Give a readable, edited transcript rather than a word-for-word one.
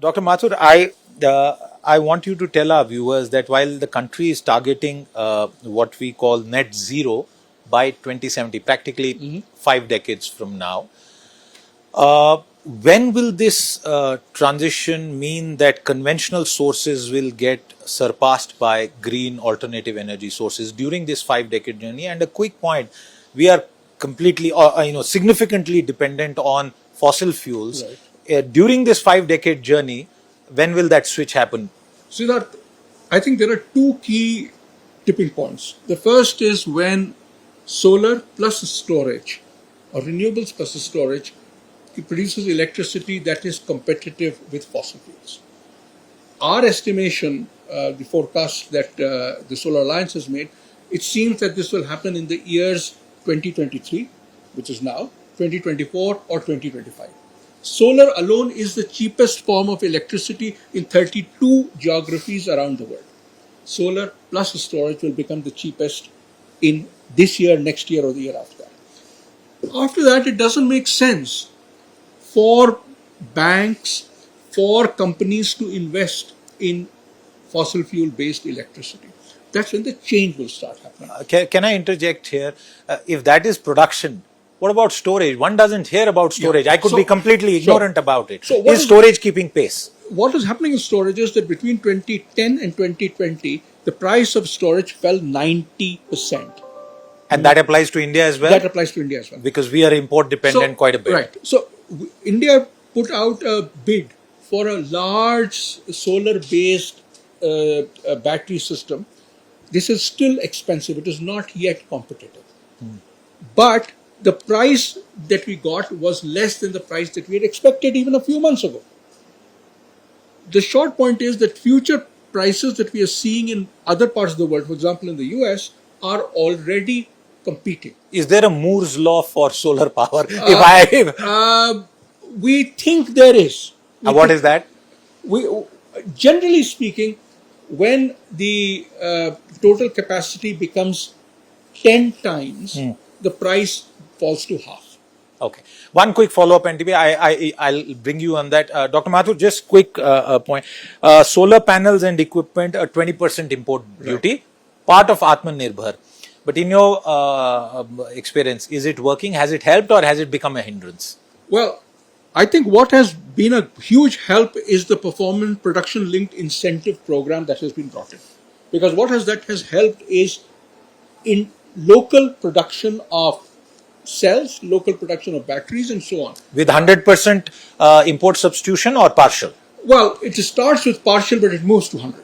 Dr. Mathur, I want you to tell our viewers that while the country is targeting what we call net zero by 2070, practically 5 decades from now, when will this transition mean that conventional sources will get surpassed by green alternative energy sources during this 5-decade journey? And a quick point, we are completely, significantly dependent on fossil fuels. Right. During this 5-decade journey, when will that switch happen? Siddharth, I think there are two key tipping points. The first is when solar plus storage or renewables plus storage, it produces electricity that is competitive with fossil fuels. Our estimation, the forecast that the Solar Alliance has made, it seems that this will happen in the years 2023, which is now, 2024 or 2025. Solar alone is the cheapest form of electricity in 32 geographies around the world. Solar plus storage will become the cheapest in this year, next year, or the year after that. After that, it doesn't make sense for banks, for companies to invest in fossil fuel based electricity. That's when the change will start happening. Can I interject here? If that is production, what about storage? One doesn't hear about storage. I could be completely ignorant about it. So is storage keeping pace? What is happening in storage is that between 2010 and 2020, the price of storage fell 90%. And that applies to India as well? That applies to India as well. Because we are import dependent quite a bit. Right. So India put out a bid for a large solar-based battery system. This is still expensive. It is not yet competitive. But the price that we got was less than the price that we had expected even a few months ago. The short point is that future prices that we are seeing in other parts of the world, for example in the US, are already competing. Is there a Moore's law for solar power? We think there is. What is that? Generally speaking, when the total capacity becomes 10 times, the price falls to half. Okay. One quick follow-up, NTB. I'll bring you on that. Dr. Mathur, just quick point. Solar panels and equipment, a 20% import duty, part of Atmanirbhar. But in your experience, is it working? Has it helped or has it become a hindrance? Well, I think what has been a huge help is the performance production linked incentive program that has been brought in. Because what has helped is in local production of cells, local production of batteries and so on. With 100% import substitution or partial? Well, it starts with partial, but it moves to 100.